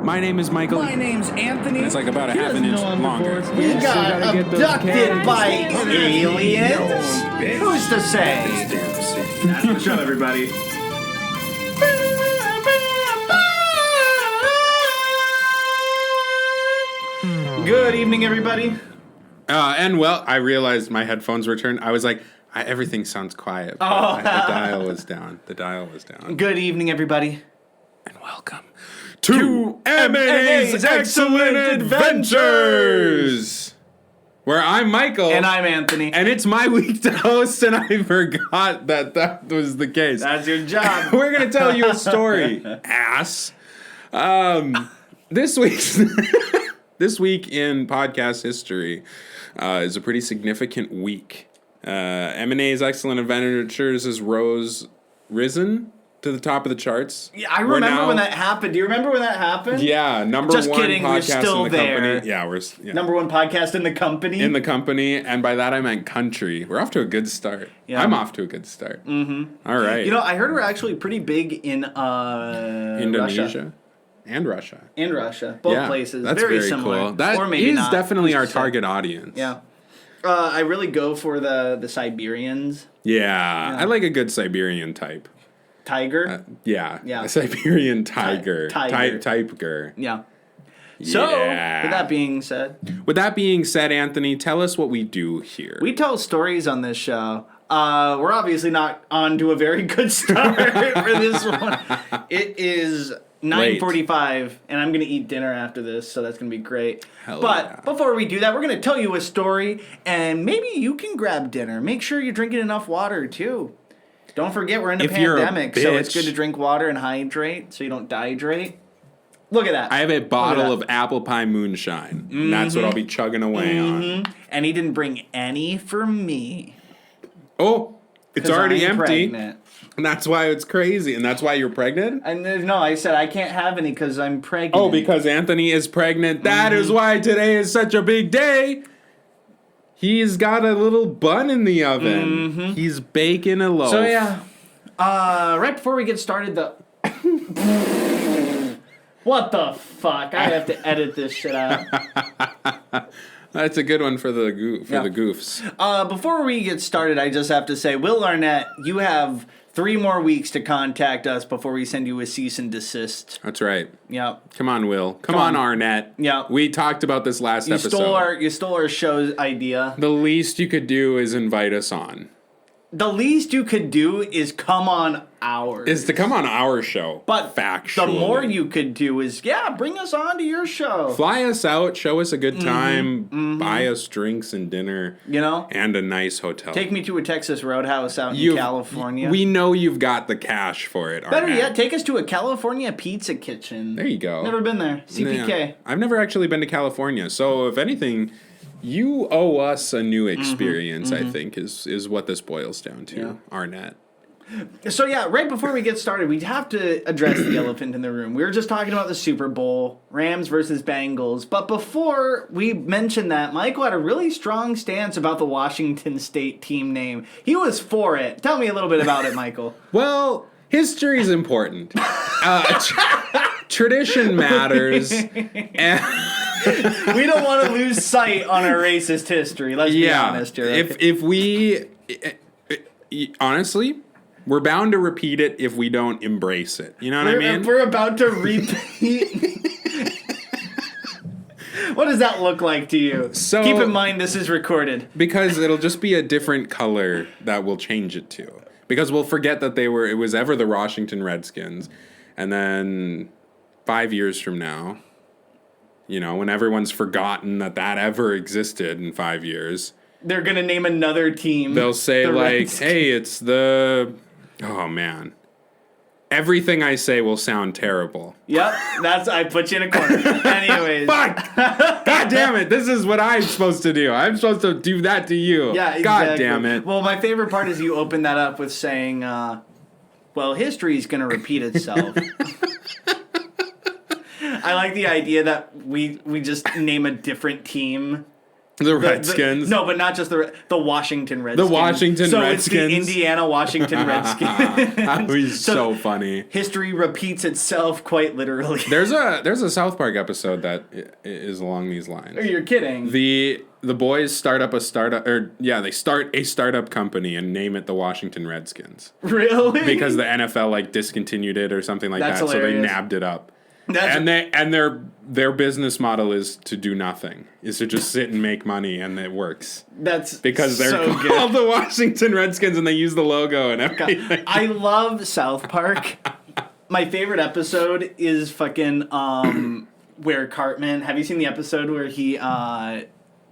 My name is Michael. My name's Anthony. And it's like about a half an inch longer. We got abducted by aliens? Who's to say? That's the show, everybody. Good evening, everybody. I realized my headphones were turned. I was like, everything sounds quiet. But the dial was down. The dial was down. Good evening, everybody. And welcome to M&A's Excellent Adventures, where I'm Michael. And I'm Anthony. And it's my week to host, and I forgot that was the case. That's your job. We're going to tell you a story, ass. This week in podcast history is a pretty significant week. M&A's Excellent Adventures has risen to the top of the charts. Yeah, I remember when that happened. Do you remember when that happened? Yeah, number Just one kidding, podcast we're still in the there. company. Yeah, Number one podcast in the company. in the company, and by that I meant country. We're off to a good start. Yeah. I'm off to a good start. Mm-hmm. All right. You know, I heard we're actually pretty big in Indonesia. Russia. And Russia. And Russia. Both places. That's very very similar. cool. That or maybe is not. definitely our Who's to say? target audience. Yeah. I really go for the Siberians. Yeah. I like a good Siberian type. Tiger. Yeah. Yeah. A Siberian tiger. Tiger. Tiger. Yeah. So, Yeah. with that being said, Anthony, tell us what we do here. we tell stories on this show. We're obviously not on to a very good start for this one. It is 9:45, and I'm going to eat dinner after this, so that's going to be great. But before we do that, we're going to tell you a story, and maybe you can grab dinner. Make sure you're drinking enough water, too. Don't forget, we're in a If you're a pandemic, so it's bitch. good to drink water and hydrate so you don't dehydrate. Look at that. I have a bottle of apple pie moonshine. And that's what I'll be chugging away on. And he didn't bring any for me. Oh, it's already I'm empty. pregnant. And that's why it's crazy. And that's why you're pregnant? And no, I said I can't have any because I'm pregnant. Oh, because Anthony is pregnant. That is why today is such a big day. He's got a little bun in the oven. He's baking a loaf. So yeah, right before we get started, what the fuck? I have to edit this shit out. That's a good one for the goofs. Before we get started, I just have to say, Will Arnett, you have 3 more weeks to contact us before we send you a cease and desist. That's right. Yep. Come on, Will. Come on, Arnett. Yeah. We talked about this last episode. You stole our show's idea. The least you could do is invite us on. The least you could do is come on ours. Is to come on our show. But factually. the more you could do is, bring us on to your show. Fly us out, show us a good time, buy us drinks and dinner. You know? And a nice hotel. Take me to a Texas Roadhouse out in California. We know you've got the cash for it. Better Arnett. yet, take us to a California pizza kitchen. There you go. Never been there. CPK. Yeah. I've never actually been to California, so if anything, you owe us a new experience, I think, is what this boils down to, Arnett. So right before we get started, we have to address the elephant in the room. We were just talking about the Super Bowl, Rams versus Bengals, but before we mentioned that, Michael had a really strong stance about the Washington State team name. He was for it. Tell me a little bit about it, Michael. Well, history is important. Tradition matters. We don't want to lose sight on our racist history. Let's be honest here. If we honestly, we're bound to repeat it if we don't embrace it. You know what I mean? We're about to repeat. What does that look like to you? So, keep in mind this is recorded. Because it'll just be a different color that we'll change it to. Because we'll forget that it was ever the Washington Redskins. And then 5 years from now, when everyone's forgotten that ever existed in 5 years, they're going to name another team. They'll say, hey, it's the... Oh, man. Everything I say will sound terrible. Yep, I put you in a corner. Anyways. Fuck! God damn it, this is what I'm supposed to do. I'm supposed to do that to you. Yeah, exactly. God damn it. Well, my favorite part is you open that up with saying, history's going to repeat itself. I like the idea that we just name a different team The Redskins. No, but not just the Washington Redskins. The Washington so Redskins. So it's the Indiana Washington Redskins. That was so funny. History repeats itself quite literally. There's a South Park episode that is along these lines. Oh, you're kidding. The boys start a startup company and name it the Washington Redskins. Really? Because the NFL like discontinued it or something like That's that, hilarious. so they nabbed it up. Their business model is to do nothing, is to just sit and make money, and it works. That's because they're so called good. the Washington Redskins, and they use the logo and everything. I love South Park. My favorite episode is fucking where Cartman. Have you seen the episode where he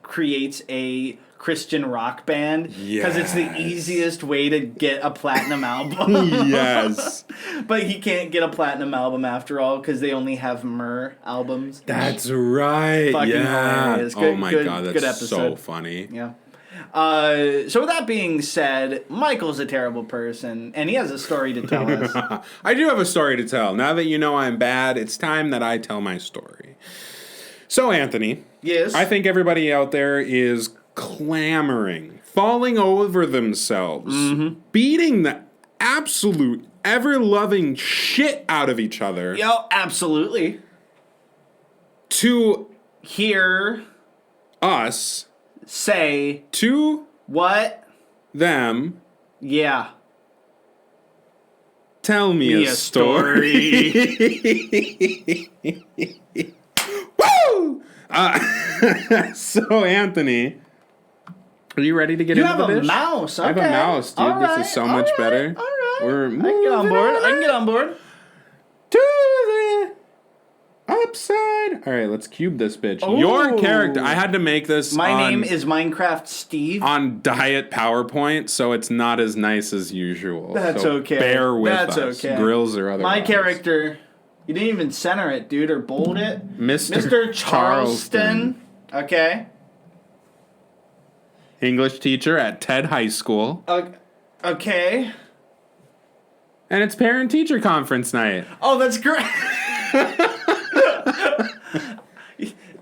creates a Christian rock band? Because it's the easiest way to get a platinum album. Yes. But he can't get a platinum album after all because they only have Myrrh albums. That's right. Fucking yeah. hilarious. Oh my god, good that's episode. so funny. Yeah. So with that being said, Michael's a terrible person, and he has a story to tell us. I do have a story to tell. Now that you know I'm bad, it's time that I tell my story. So, Anthony. Yes? I think everybody out there is clamoring, falling over themselves, beating the absolute ever-loving shit out of each other. Yo, absolutely. To hear us say to what them. Yeah. Tell me a story. Woo! So, Anthony, are you ready to get into the dish? You have a mouse. Okay. I have a mouse, dude. All This is so much better. All right. We're I can get on board. I can get on board. To the upside. All right, let's cube this bitch. Ooh. Your character. I had to make this. My name is Minecraft Steve. On diet PowerPoint, so it's not as nice as usual. That's so okay. Bear with That's us. okay. Grills or otherwise. My character. You didn't even center it, dude, or bold it. Mr. Charleston. Okay. English teacher at TED High School. Okay. And it's parent-teacher conference night. Oh, that's great.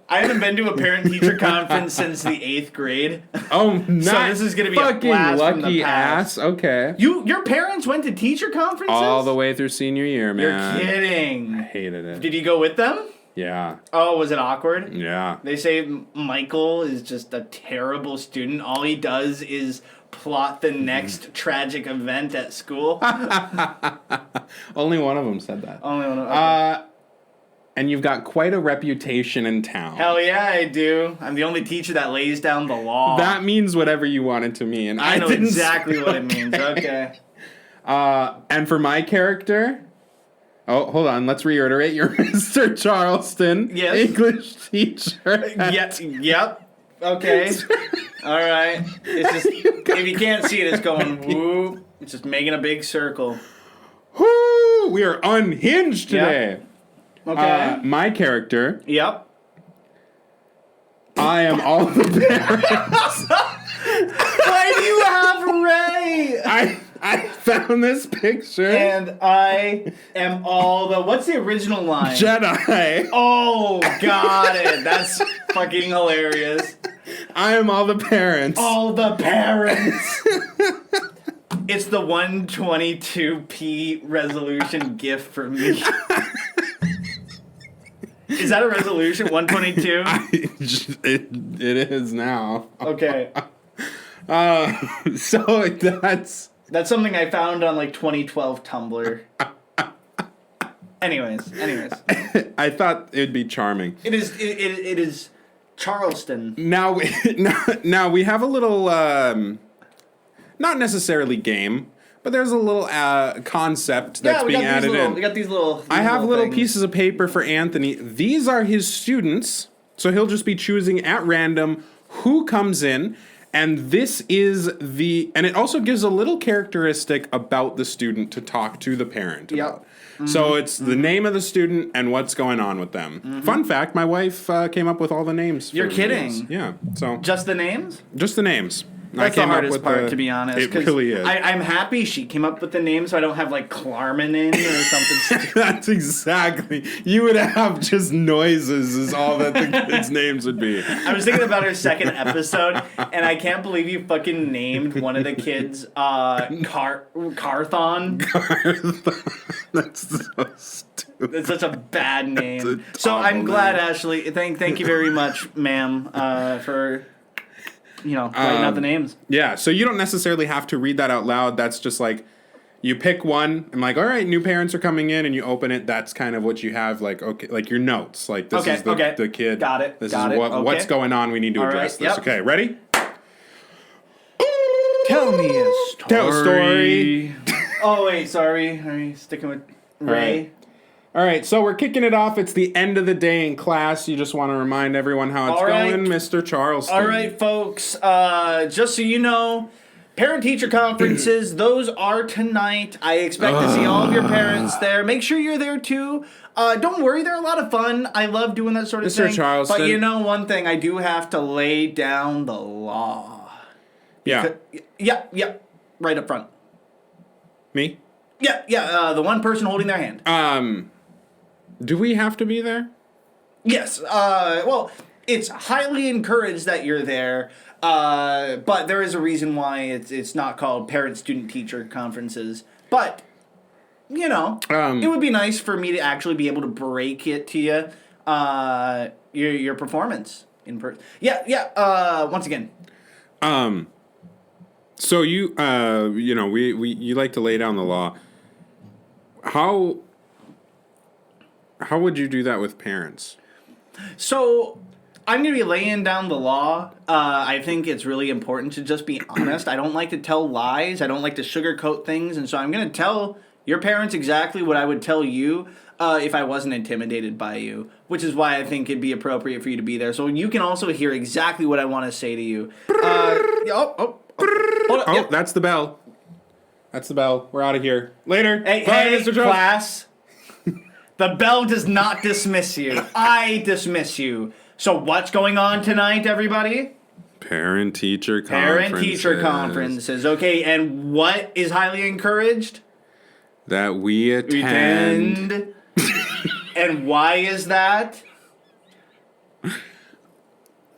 I haven't been to a parent-teacher conference since the 8th grade. Oh, nice. So this is going to be fucking a blast lucky from the past. ass. Okay. Your parents went to teacher conferences? All the way through senior year, man. You're kidding. I hated it. Did you go with them? Yeah. Oh, was it awkward? Yeah. They say Michael is just a terrible student. All he does is plot the next tragic event at school. Only one of them said that. Only one of them. Okay. And you've got quite a reputation in town. Hell yeah, I do. I'm the only teacher that lays down the law. That means whatever you want it to mean. I know didn't exactly say- what it means. Okay. And for my character... Oh, hold on. Let's reiterate. You're Mr. Charleston. Yes. English teacher. Yep. Okay. All right. It's just if you can't see it, it's going whoop. It's just making a big circle. Whoo! We are unhinged today. Okay. My character. Yep. I am all the parents. Why do you have Ray? I found this picture. And I am all the. What's the original line? Jedi. Oh, got it. That's fucking hilarious. I am all the parents. All the parents. It's the 122p resolution GIF for me. Is that a resolution? 122? It is now. Okay. So That's something I found on like 2012 Tumblr. Anyways. I thought it'd be charming. It is Charleston. Now we have a little not necessarily game, but there's a little concept that's being added in. We got these little. I have little things. pieces of paper for Anthony. These are his students, so he'll just be choosing at random who comes in. And this is and it also gives a little characteristic about the student to talk to the parent about. Mm-hmm. So it's the name of the student and what's going on with them. Mm-hmm. Fun fact, my wife came up with all the names. You're kidding. These. Yeah. So Just the names? just the names. That's the hardest part, to be honest. It really is. I'm happy she came up with the name, so I don't have like Klarman in or something. That's exactly. You would have just noises is all that the kids' names would be. I was thinking about her second episode, and I can't believe you fucking named one of the kids Carthon. That's so stupid. It's such a bad name. So I'm glad, Ashley. Thank you very much, ma'am, for writing out the names. Yeah, so you don't necessarily have to read that out loud. That's just like you pick one and like, all right, new parents are coming in, and you open it. That's kind of what you have, like, okay, like your notes. Like this is the kid. Got it. This is what's going on. We need to address this. Yep. Okay, ready? Tell me a story. Tell a story. Oh wait, sorry. Are you sticking with Ray? All right, so we're kicking it off. It's the end of the day in class. You just want to remind everyone how it's going, Mr. Charleston. All right, folks. Just so you know, parent-teacher conferences, those are tonight. I expect to see all of your parents there. Make sure you're there, too. Don't worry, they're a lot of fun. I love doing that sort of thing. Mr. Charleston. But you know one thing, I do have to lay down the law. Yeah. Yeah, right up front. Me? Yeah, the one person holding their hand. Do we have to be there? Yes. Well, it's highly encouraged that you're there, but there is a reason why it's not called parent-student-teacher conferences. But, it would be nice for me to actually be able to break it to you, your performance in person. Yeah. Once again. So you you like to lay down the law. How would you do that with parents? So I'm going to be laying down the law. I think it's really important to just be honest. I don't like to tell lies. I don't like to sugarcoat things. And so I'm going to tell your parents exactly what I would tell you if I wasn't intimidated by you, which is why I think it'd be appropriate for you to be there. So you can also hear exactly what I want to say to you. Hold on. Yep. That's the bell. That's the bell. We're out of here. Later. Hey, Bye, Mr. Charles. class. The bell does not dismiss you. I dismiss you. So what's going on tonight, everybody? Parent-teacher conferences. Okay, and what is highly encouraged? That we attend. And why is that?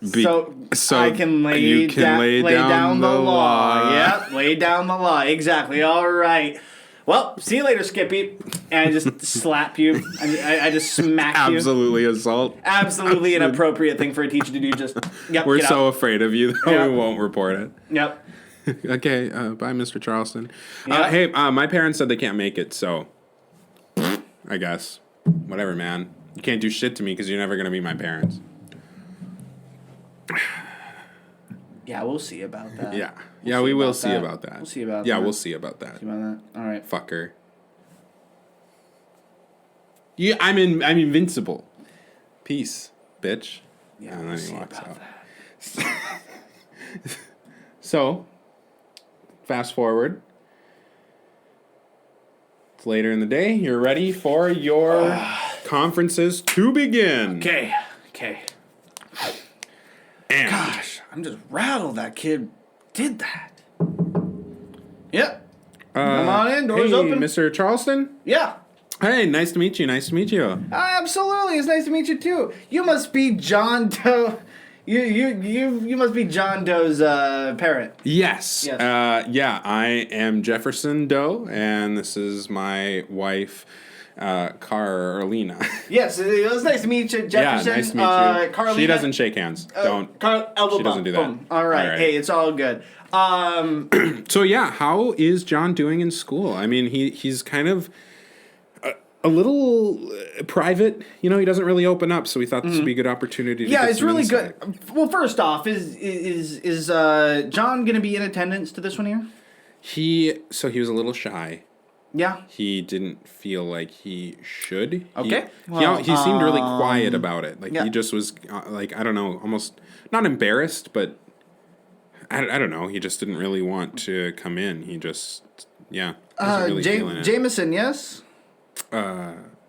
So I can lay down the law. Yep, lay down the law. Exactly. All right. Well, see you later, Skippy. And I just slap you. I just smack you. Absolutely assault. Absolutely an appropriate thing for a teacher to do. Just We're so afraid of you that we won't report it. Yep. Okay, bye, Mr. Charleston. Yep. Hey, my parents said they can't make it, so I guess. Whatever, man. You can't do shit to me because you're never going to be my parents. Yeah, we'll see about that. Yeah, we will see about that. We'll see about that. Yeah, we'll see about that. All right. Fucker. I'm invincible. Peace, bitch. Yeah, and we'll then he see walks about out. that. So, fast forward. It's later in the day. You're ready for your conferences to begin. Okay. And Gosh, I'm just rattled that kid did that. Yep. Come on in, doors open. Mr. Charleston? Yeah. Hey, nice to meet you. Absolutely, it's nice to meet you too. You must be John Doe. You must be John Doe's parent. Yes. Yeah, I am Jefferson Doe, and this is my wife, Carolina. Yes, it was nice to meet you, Jefferson. Yeah, nice to meet you. Carolina. She doesn't shake hands. Don't. Elbow she doesn't do that. Boom. All right. Hey, it's all good. So yeah, how is John doing in school? I mean, he's kind of a little private. He doesn't really open up, so we thought this would be a good opportunity to get it's some really insight. good. Well, first off, is John going to be in attendance to this one here? He was a little shy. Yeah. He didn't feel like he should. Okay. He seemed really quiet about it. Like, yeah. he just was, I don't know, almost not embarrassed, but I don't know. He just didn't really want to come in. He just, wasn't really feeling it. Jameson, yes?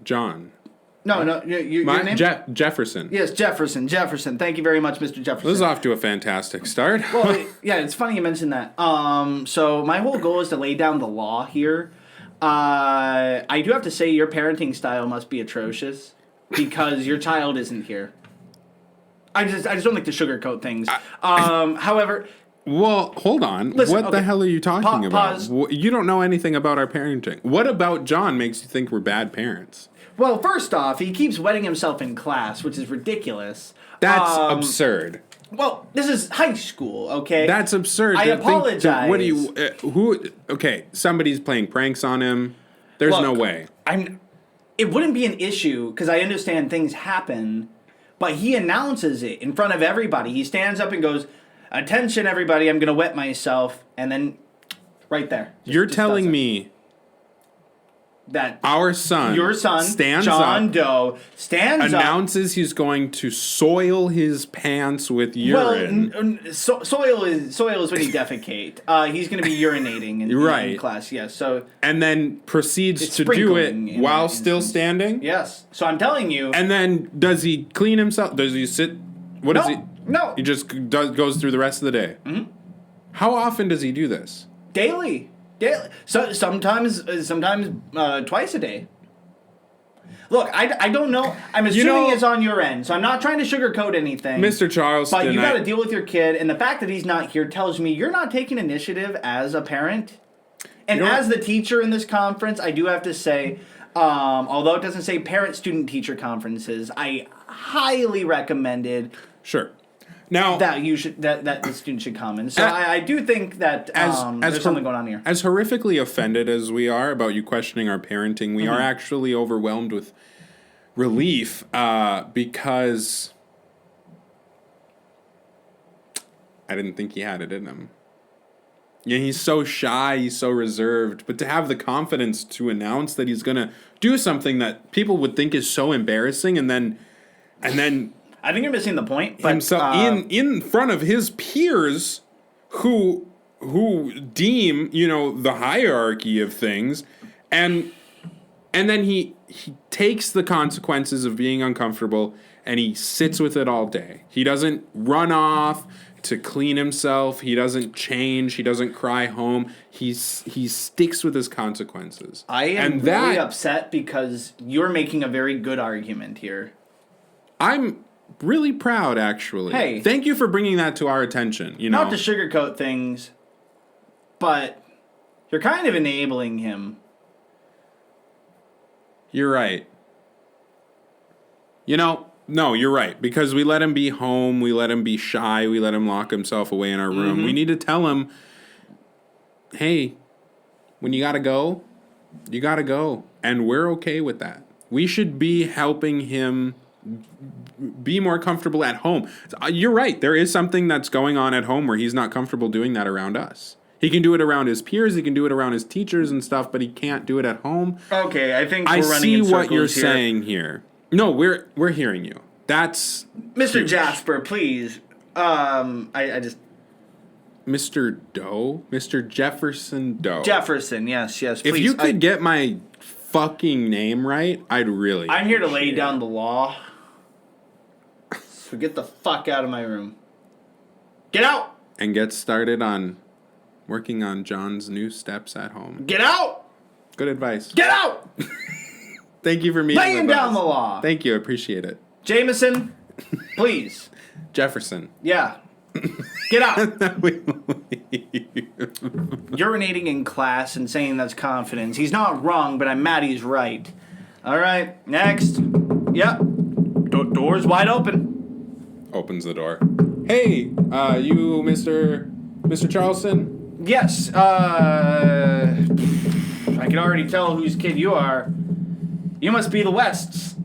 John. No, your name? Jefferson. Yes, Jefferson. Thank you very much, Mr. Jefferson. This is off to a fantastic start. Well, yeah, it's funny you mentioned that. So my whole goal is to lay down the law here. I do have to say your parenting style must be atrocious because your child isn't here. I just don't like to sugarcoat things. However... Well, hold on. What the hell are you talking about? Pause. You don't know anything about our parenting. What about John makes you think we're bad parents? Well, first off, he keeps wetting himself in class, which is ridiculous. That's absurd. Well, this is high school, okay? That's absurd. I apologize. What do you... Okay, somebody's playing pranks on him. There's no way. It wouldn't be an issue, because I understand things happen, but he announces it in front of everybody. He stands up and goes... Attention, everybody, I'm going to wet myself. And then, right there. You're telling me that your son, stands John up, Doe, announces he's going to soil his pants with urine. Well, soil is when you defecate. He's going to be urinating in class, yes. So and then proceeds to do it while still standing? Yes. So I'm telling you. And then does he clean himself? Does he sit? What does he... No. He just goes through the rest of the day. Mm-hmm. How often does he do this? Daily. So sometimes twice a day. Look, I don't know. I'm assuming it's on your end, so I'm not trying to sugarcoat anything. Mr. Charleston, but you got to deal with your kid, and the fact that he's not here tells me you're not taking initiative as a parent. And as the teacher in this conference, I do have to say, although it doesn't say parent-student-teacher conferences, I highly recommended. Sure. Now that the student should come in. So I do think that there's something going on here. As horrifically offended as we are about you questioning our parenting, we are actually overwhelmed with relief because I didn't think he had it in him. Yeah, he's so shy, he's so reserved, but to have the confidence to announce that he's going to do something that people would think is so embarrassing and then I think you're missing the point. But, himself in front of his peers, who deem the hierarchy of things, and then he takes the consequences of being uncomfortable and he sits with it all day. He doesn't run off to clean himself. He doesn't change. He doesn't cry home. He sticks with his consequences. I am really upset because you're making a very good argument here. I'm really proud, actually. Hey. Thank you for bringing that to our attention. Not to sugarcoat things, but you're kind of enabling him. You're right. No, you're right. Because we let him be home, we let him be shy, we let him lock himself away in our room. We need to tell him, hey, when you gotta go, you gotta go. And we're okay with that. We should be helping him be more comfortable at home. You're right. There is something that's going on at home where he's not comfortable doing that around us. He can do it around his peers, he can do it around his teachers and stuff, but he can't do it at home. Okay, I think we're running in circles here. I see what you're saying here. No, we're hearing you. That's Mr. huge. Jasper, please. I just Mr. Doe? Mr. Jefferson Doe. Jefferson, yes, please. If you could get my fucking name right, I'd really I'm here to lay down the law. So get the fuck out of my room. Get out! And get started on working on John's new steps at home. Get out! Good advice. Get out! Thank you for meeting laying down the law. Thank you, I appreciate it. Jameson, please. Jefferson. Yeah. Get out. Urinating in class and saying that's confidence. He's not wrong, but I'm mad he's right. All right, next. Yep. Door's wide open. Opens the door. Hey, you Mr. Charleston? Yes, I can already tell whose kid you are. You must be the Wests.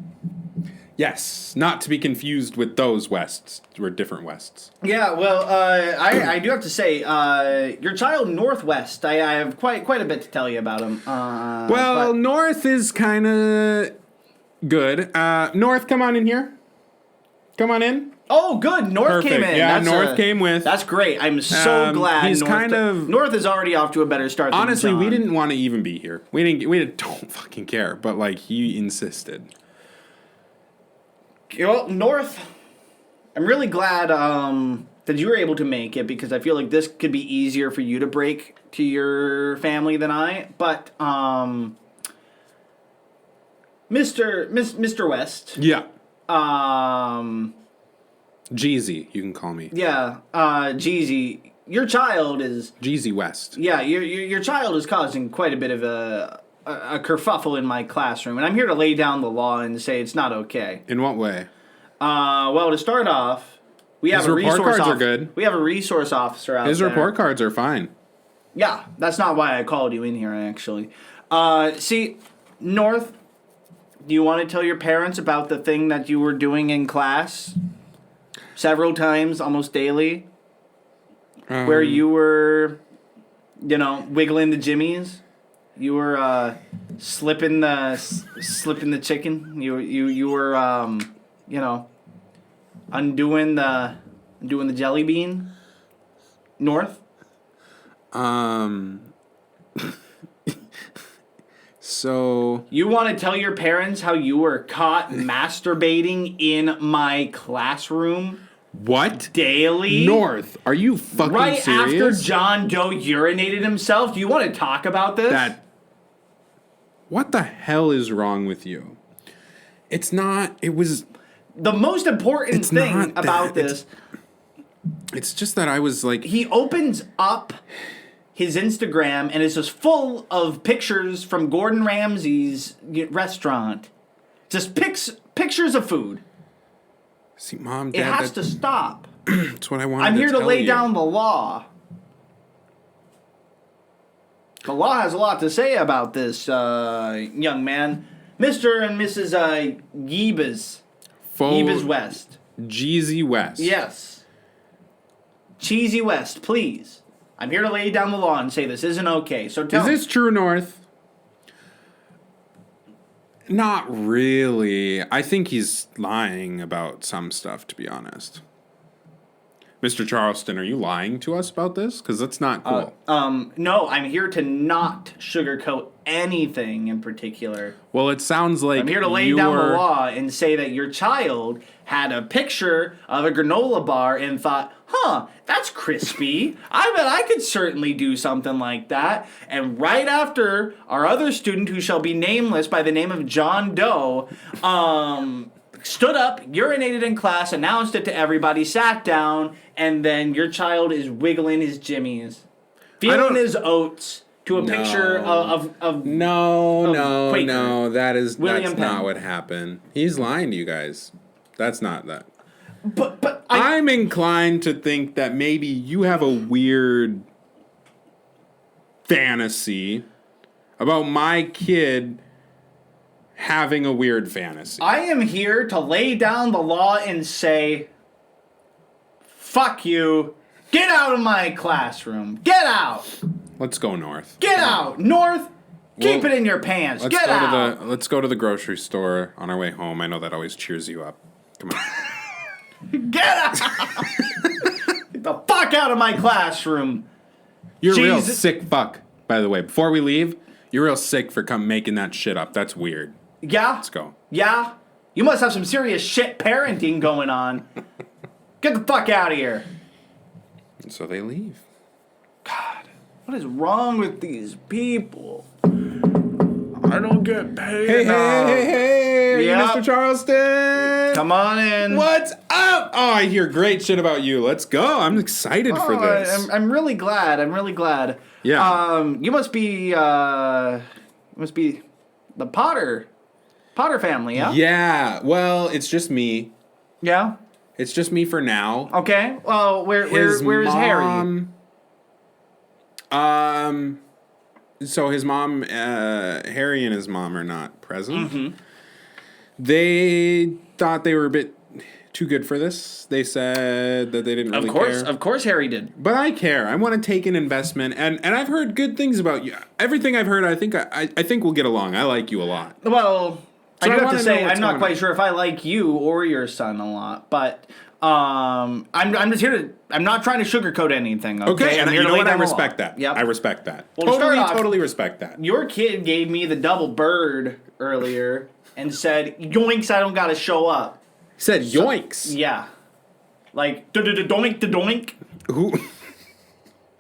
Yes, not to be confused with those Wests. We're different Wests. Yeah, well, I do have to say, your child Northwest, I have quite a bit to tell you about him. North is kind of good. North, come on in here. Come on in. Oh, good. North came in. Yeah, North came with. That's great. I'm so glad. He's North is already off to a better start. Honestly, than John. We didn't want to even be here. We don't fucking care. But he insisted. North, I'm really glad that you were able to make it because I feel like this could be easier for you to break to your family than I. But Mr. West. Yeah. Jeezy, you can call me. Yeah, Jeezy, your child is... Jeezy West. Yeah, your child is causing quite a bit of a kerfuffle in my classroom, and I'm here to lay down the law and say it's not okay. In what way? Well, to start off, we have a resource report cards are good. We have a resource officer out there. His report cards are fine. Yeah, that's not why I called you in here, actually. See, North, do you want to tell your parents about the thing that you were doing in class several times, almost daily, where you were, wiggling the jimmies? You were slipping the chicken. You were undoing the jelly bean. North. So you want to tell your parents how you were caught masturbating in my classroom? What? Daily? North, are you fucking right serious? Right after John Doe urinated himself? Do you want to talk about this? What the hell is wrong with you? It was... The most important thing about this... It's just that I was like... He opens up his Instagram and it's just full of pictures from Gordon Ramsay's restaurant. Just pictures of food. See, Mom, Dad... It has to stop. That's what I wanted I'm here to lay you. down the law. The law has a lot to say about this young man. Mr. and Mrs. Yeebas West. Jeezy West. Yes. Cheesy West, please. I'm here to lay down the law and say this isn't okay. So tell me. Is this true, North? Not really. I think he's lying about some stuff, to be honest. Mr. Charleston, are you lying to us about this? Because that's not cool. No, I'm here to not sugarcoat anything in particular. Well, it sounds like I'm here to lay down the law and say that your child had a picture of a granola bar and thought, that's crispy. I bet I could certainly do something like that. And right after our other student, who shall be nameless by the name of John Doe, stood up, urinated in class, announced it to everybody, sat down, and then your child is wiggling his jimmies, feeling his oats to a picture of Quaker. That's William not what happened. He's lying to you guys. That's not that. But I'm inclined to think that maybe you have a weird fantasy about my kid having a weird fantasy. I am here to lay down the law and say, fuck you. Get out of my classroom. Get out. Let's go North. Get out. North, keep it in your pants. Get out. Let's go to the grocery store on our way home. I know that always cheers you up. Come on. Get out. Get the fuck out of my classroom. You're a real sick fuck, by the way. Before we leave, you're real sick for making that shit up. That's weird. Yeah? Let's go. Yeah? You must have some serious shit parenting going on. Get the fuck out of here. And so they leave. God, what is wrong with these people? I don't get paid enough. Hey, Yep. Mr. Charleston. Come on in. What's up? Oh, I hear great shit about you. Let's go. I'm excited for this. I'm really glad. Yeah. You must be the Potter family, yeah? Yeah. Well, it's just me. Yeah? It's just me for now. Okay. Well, where is Harry? So his mom, Harry and his mom are not present. Mm-hmm. They thought they were a bit too good for this. They said that they didn't really care. Of course Harry did. But I care. I want to take an investment, and I've heard good things about you. Everything I've heard, I think we'll get along. I like you a lot. Well, So I do have to say, know what's I'm not going quite on. sure if I like you or your son a lot, but I'm just here to. I'm not trying to sugarcoat anything. Okay, and I'm you here to know lay what? I down the respect law. that. Yep. I respect that. Well, to start off, Totally respect that. Your kid gave me the double bird earlier and said, "Yoinks! I don't got to show up." said yoinks. Yeah. Like, doink, doink. Who?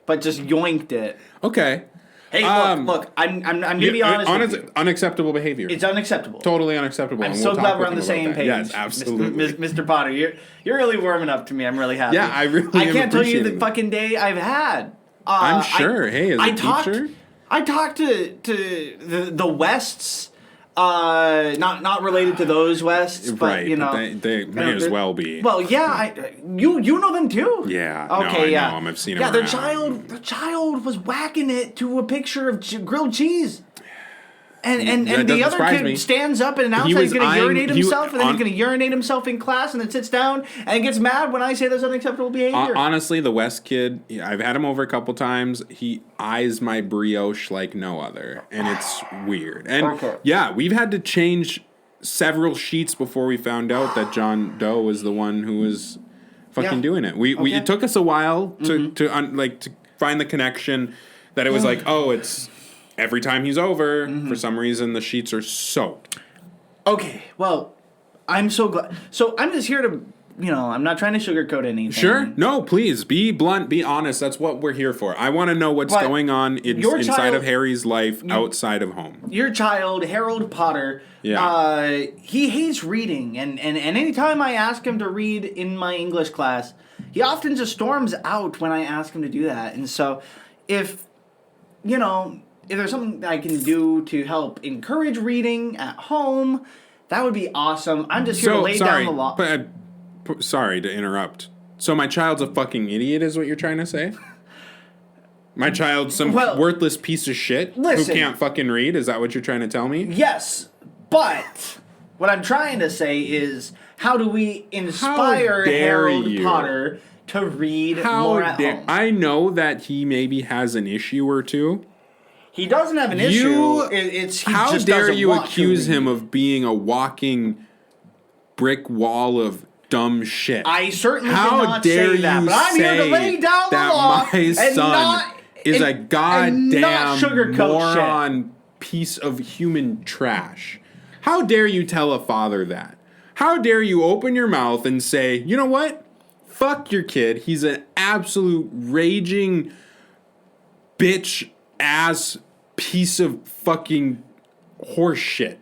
But just yoinked it. Okay. Hey, look, I'm gonna be honest with you. Unacceptable behavior. It's unacceptable. Totally unacceptable. I'm and so we'll glad talk we're with on the him same about that. page. Yes, absolutely. Mr. Potter, you're really warming up to me. I'm really happy. Yeah, I really I am can't tell you the appreciating it. fucking day I've had. I'm sure. Hey, as a teacher? I talked to the Wests, not related to those Wests, but Right, you know they may as well be. Well, yeah, you know them too. Yeah, Okay, no, I yeah. know 'em. I've seen 'em Yeah, their around. child was whacking it to a picture of grilled cheese. And That the doesn't other surprise kid me. stands up and announces He that he's was going to eyeing- urinate he- himself, and then he's on- going to urinate himself in class, and then sits down and gets mad when I say that's unacceptable behavior. Honestly, the West kid, I've had him over a couple times. He eyes my brioche like no other, and it's weird. And Okay. yeah, we've had to change several sheets before we found out that John Doe was the one who was fucking Yeah. doing it. We Okay. it took us a while to find the connection that it was like, oh, it's every time he's over, for some reason the sheets are soaked. Okay, well, I'm so glad. So I'm just here to, I'm not trying to sugarcoat anything. Sure. No, please be blunt, be honest. That's what we're here for. I want to know what's But going on your inside child- of Harry's life outside of home. Your child, Harold Potter, Yeah. he hates reading, and anytime I ask him to read in my English class, he often just storms out when I ask him to do that. And so, if there's something that I can do to help encourage reading at home, that would be awesome. I'm just here to lay down the law. But sorry to interrupt. So my child's a fucking idiot, is what you're trying to say? My child's some worthless piece of shit who can't fucking read? Is that what you're trying to tell me? Yes, but what I'm trying to say is, how do we inspire Harold Potter to read more at home? I know that he maybe has an issue or two. He doesn't have an issue. He how just dare doesn't you want to accuse read. him of being a walking brick wall of dumb shit? I certainly how did not dare say that, you but I'm here to lay down the that law my and son not is a and goddamn not sugarcoat moron piece of human trash. How dare you tell a father that? How dare you open your mouth and say, you know what? Fuck your kid. He's an absolute raging bitch ass piece of fucking horse shit.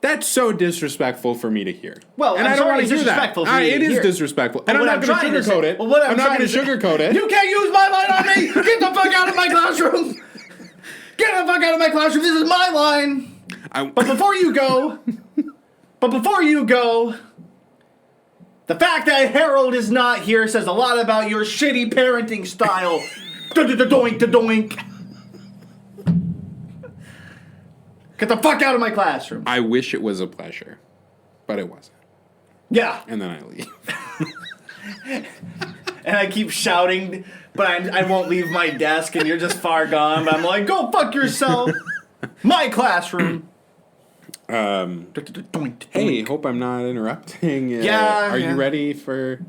That's so disrespectful for me to hear. Well, and I'm I don't sorry want it's to hear that. disrespectful for you It to is hear. disrespectful, But and I'm what not I'm going to trying to sugarcoat say- it. well, what I'm not trying going to say- sugarcoat it. You can't use my line on me. Get the fuck out of my classroom. Get the fuck out of my classroom. This is my line. But before you go, the fact that Harold is not here says a lot about your shitty parenting style. Doink, doink. Get the fuck out of my classroom. I wish it was a pleasure, but it wasn't. Yeah. And then I leave. And I keep shouting, but I won't leave my desk, and you're just far gone. But I'm like, go fuck yourself. My classroom. Hey, hope I'm not interrupting. Yeah, Are yeah. you ready for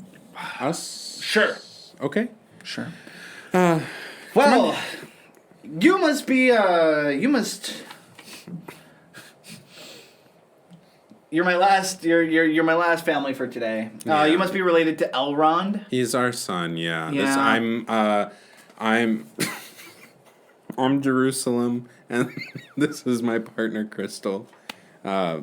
us? Sure. Okay. Sure. Well, you must be, You're my last. You're my last family for today. Yeah. You must be related to Elrond. He's our son, yeah. Yeah. I'm I'm Jerusalem, and this is my partner Crystal. Yeah.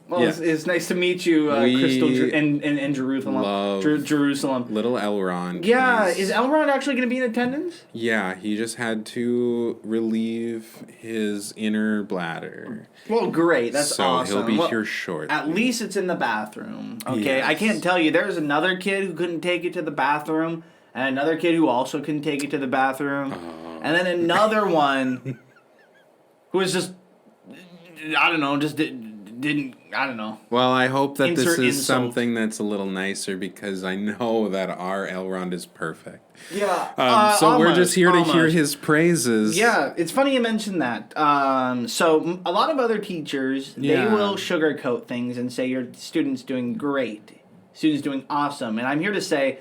Well, Yeah. it's nice to meet you, Crystal and Jerusalem. love Jerusalem. Little Elrond. Yeah, is Elrond actually going to be in attendance? Yeah, he just had to relieve his inner bladder. Well, great. That's so awesome. he'll be Well, here shortly. At least it's in the bathroom. Okay, Yes. I can't tell you. There's another kid who couldn't take it to the bathroom, and another kid who also couldn't take it to the bathroom, and then another one who was just, I don't know, just didn't, I don't know. Well, I hope that this Insert is insult. something that's a little nicer because I know that our Elrond is perfect. Yeah. So we're just here to hear almost. his praises. Yeah, it's funny you mentioned that. So a lot of other teachers, they Yeah. will sugarcoat things and say your student's doing great, student's doing awesome, and I'm here to say,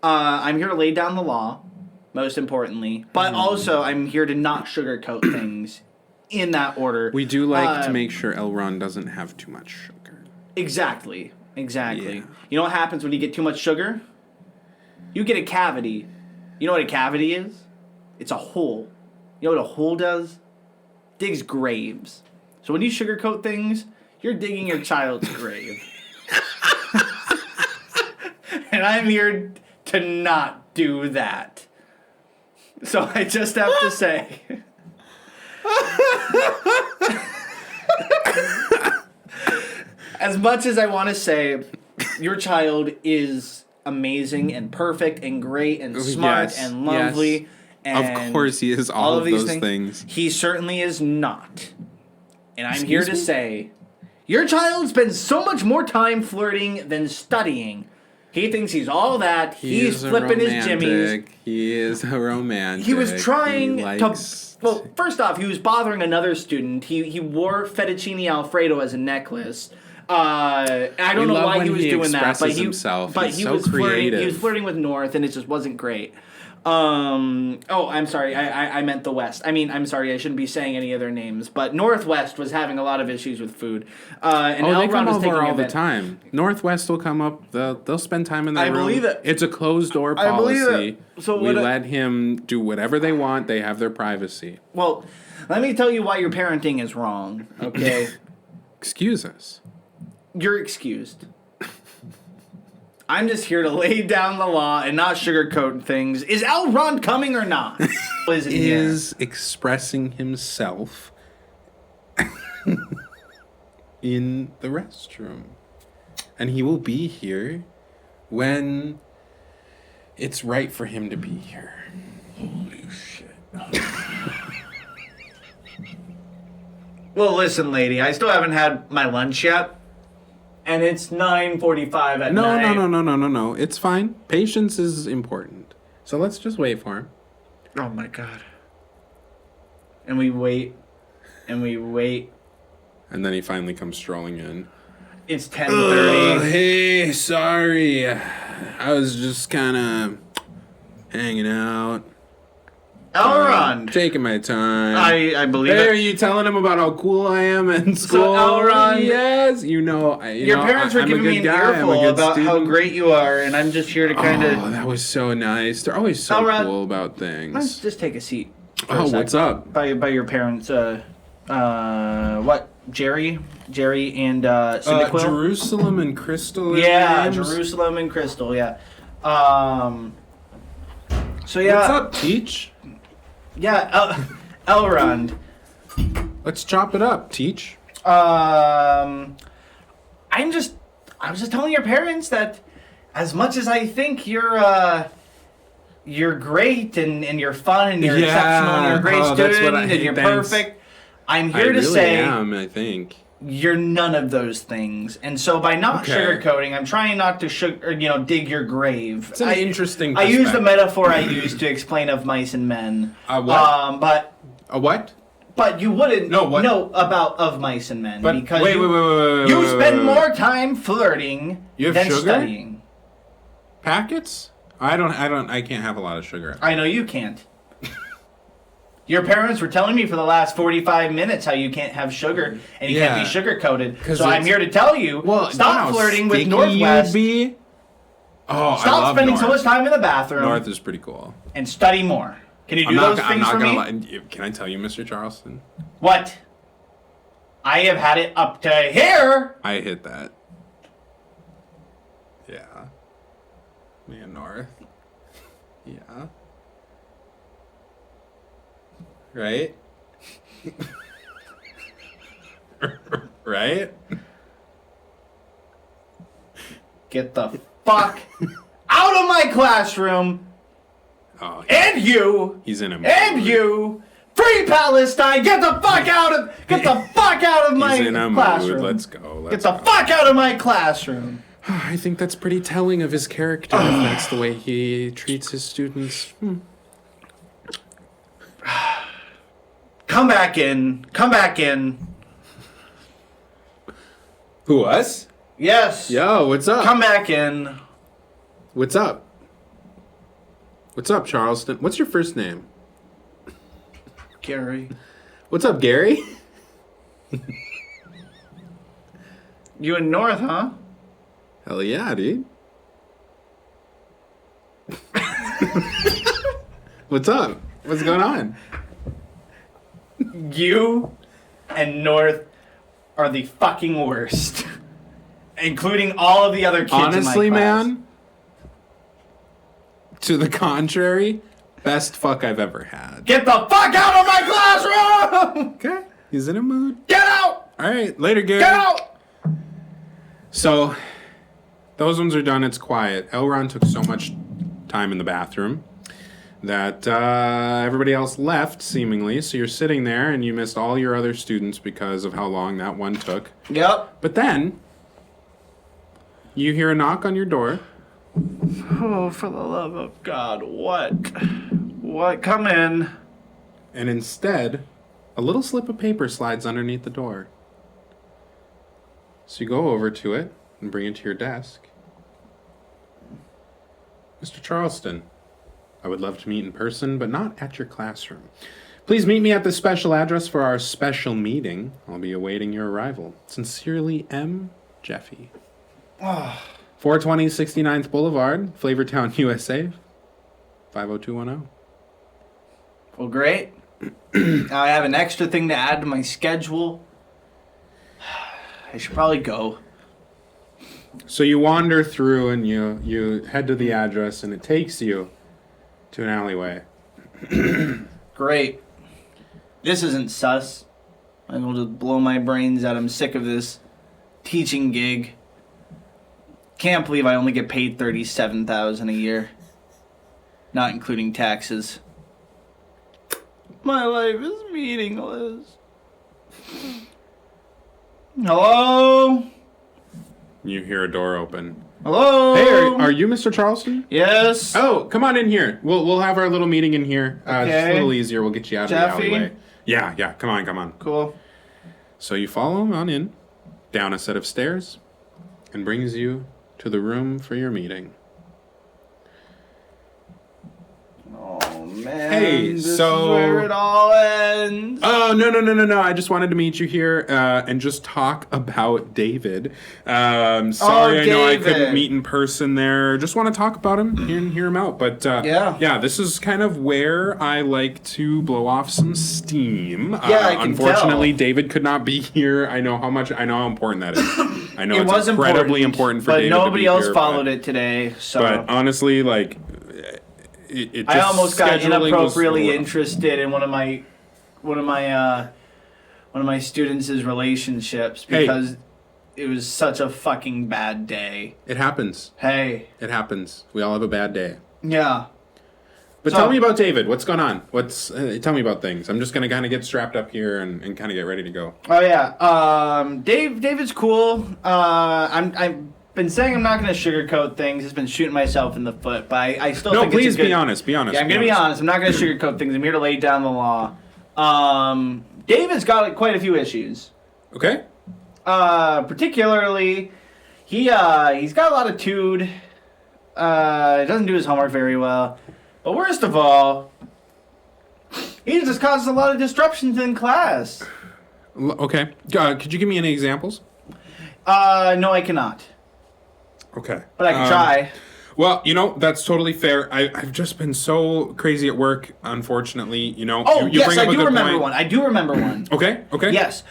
I'm here to lay down the law, most importantly, but also I'm here to not sugarcoat things in that order. We do like to make sure Elrond doesn't have too much sugar. Exactly. Exactly. Yeah. You know what happens when you get too much sugar? You get a cavity. You know what a cavity is? It's a hole. You know what a hole does? Digs graves. So when you sugarcoat things, you're digging your child's grave. And I'm here to not do that. So I just have to say... As much as I want to say, your child is amazing and perfect and great and smart Yes, and lovely. yes. And Of course he is all of these those things. He certainly is not. And I'm Excuse here to me? say, your child spends so much more time flirting than studying. He thinks he's all that. He's flipping his jimmies. He is a romantic. He was trying He likes... to... Well, first off, he was bothering another student. He wore fettuccine Alfredo as a necklace. I don't know why he was doing that, but he was flirting. He was flirting with North, and it just wasn't great. I'm sorry. I meant the West. I mean, I'm sorry. I shouldn't be saying any other names, but Northwest was having a lot of issues with food. And they come was over all the event. time. Northwest will come up. They'll spend time in their room. I believe it. It's a closed door I believe policy. it. So we let him do whatever they want. They have their privacy. Well, let me tell you why your parenting is wrong. Okay, Excuse us. you're excused. I'm just here to lay down the law and not sugarcoat things. Is Elrond coming or not? Is expressing himself in the restroom. And he will be here when it's right for him to be here. Holy shit. Well, listen, lady. I still haven't had my lunch yet. And it's 9:45 at night. No. It's fine. Patience is important. So let's just wait for him. Oh, my God. And we wait. And we wait. And then he finally comes strolling in. It's 10:30. Hey, sorry. I was just kind of hanging out. Elrond. Taking my time. I believe Hey, it. are you telling him about how cool I am in school? So, Elrond, yes. Your parents were I'm a giving me good an guy. I'm a earful good about how student. great you are, and I'm just here to kind of... Oh, that was so nice. They're always so Elrond, cool about Let's things. just take a seat. for a Oh, sec. what's up? By your parents, what? Jerry and Cyndaquil? Jerusalem and Crystal. Yeah, names? Jerusalem and Crystal, yeah. So yeah. What's up, Teach? Yeah, Elrond. Let's chop it up, Teach. I was just telling your parents that as much as I think you're great and you're fun and you're exceptional and you're a great student and you're perfect, I'm here to say I think. you're none of those things. And so by not sugarcoating, I'm trying not to dig your grave. It's an interesting I use the perspective. metaphor I use to explain of mice and men. What? A what? But you wouldn't No, what? know about of mice and men But because wait, you spend more time flirting You have than sugar? studying. Packets? I can't have a lot of sugar. I know you can't. Your parents were telling me for the last 45 minutes how you can't have sugar and you can't be sugar coated. So I'm here to tell you, stop flirting with Northwest. Oh, Stop spending so much time in the bathroom. North is pretty cool. And study more. Can you do those things for me? Can I tell you, Mr. Charleston? What? I have had it up to here. I hit that. Yeah. Man, North. Yeah. Right? Right? Get the fuck out of my classroom. Oh, And you. he's in a mood. And you. Free Palestine. Get the fuck out of my He's in a classroom. mood. Let's go. Get the fuck out of my classroom. I think that's pretty telling of his character. If that's the way he treats his students. Come back in. Come back in. Who, us? Yes. Yo, what's up? Come back in. What's up? What's up, Charleston? What's your first name? Gary. What's up, Gary? You in North, huh? Hell yeah, dude. What's up? What's going on? You and North are the fucking worst. Including all of the other kids Honestly, in my class. man, to the contrary, best fuck I've ever had. Get the fuck out of my classroom! Okay. He's in a mood. Get out! All right. Later, Gary. Get out! So, those ones are done. It's quiet. Elron took so much time in the bathroom that everybody else left, seemingly. So you're sitting there and you missed all your other students because of how long that one took. Yep. But then, you hear a knock on your door. Oh, for the love of God, what? What? Come in. And instead, a little slip of paper slides underneath the door. So you go over to it and bring it to your desk. Mr. Charleston, I would love to meet in person, but not at your classroom. Please meet me at the special address for our special meeting. I'll be awaiting your arrival. Sincerely, M. Jeffy. 420 69th Boulevard, Flavortown, USA, 50210. Well, great. Now I have an extra thing to add to my schedule. I should probably go. So you wander through and you head to the address, and it takes you to an alleyway. Great. This isn't sus. I will just blow my brains out. I'm sick of this teaching gig. Can't believe I only get paid $37,000 a year, not including taxes. My life is meaningless. Hello? You hear a door open. Hello? Hey, are you Mr. Charleston? Yes? Oh, come on in here. We'll have our little meeting in here. It's Okay. a little easier. We'll get you out Jeffy? of the alleyway. Yeah. Come on. Cool. So you follow him on in, down a set of stairs, and brings you to the room for your meeting. Oh, man. Hey, this so- is where it all ends. Oh, no. I just wanted to meet you here and just talk about David. Sorry, I know I couldn't David. meet in person there. Just want to talk about him and hear him out. But yeah, this is kind of where I like to blow off some steam. I can unfortunately, tell. David could not be here. I know how important that is. I know It it's was incredibly important for but David to be nobody else here, followed it today, so... But honestly, like, it just I almost got scheduling was inappropriately rough. interested in one of my students' relationships because it was such a fucking bad day. It happens. Hey. It happens. We all have a bad day. Yeah. But So- tell me about David. What's going on? Tell me about things. I'm just gonna kind of get strapped up here and kind of get ready to go. Oh yeah. David's cool. I've been saying I'm not going to sugarcoat things. It's been shooting myself in the foot, but I still No, think please it's a good... be honest. Be honest. Yeah, I'm going to be honest. I'm not going to sugarcoat things. I'm here to lay down the law. David's got quite a few issues. Okay. Particularly, he's got a lot of tude. He doesn't do his homework very well. But worst of all, he just causes a lot of disruptions in class. Okay. Could you give me any examples? No, I cannot. Okay. But I can try. Well, that's totally fair. I've just been so crazy at work, unfortunately. Oh, you yes, bring up I a do good remember point. one. I do remember one. Okay. Yes.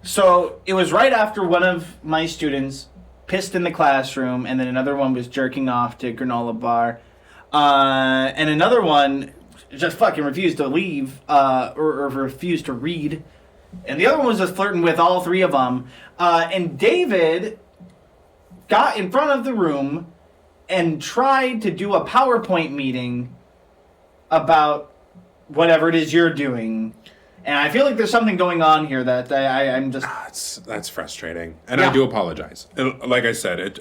So it was right after one of my students pissed in the classroom, and then another one was jerking off to granola bar, and another one just fucking refused to leave or refused to read, and the other one was just flirting with all three of them. And David got in front of the room and tried to do a PowerPoint meeting about whatever it is you're doing. And I feel like there's something going on here that I'm just... That's frustrating. And Yeah. I do apologize. Like I said,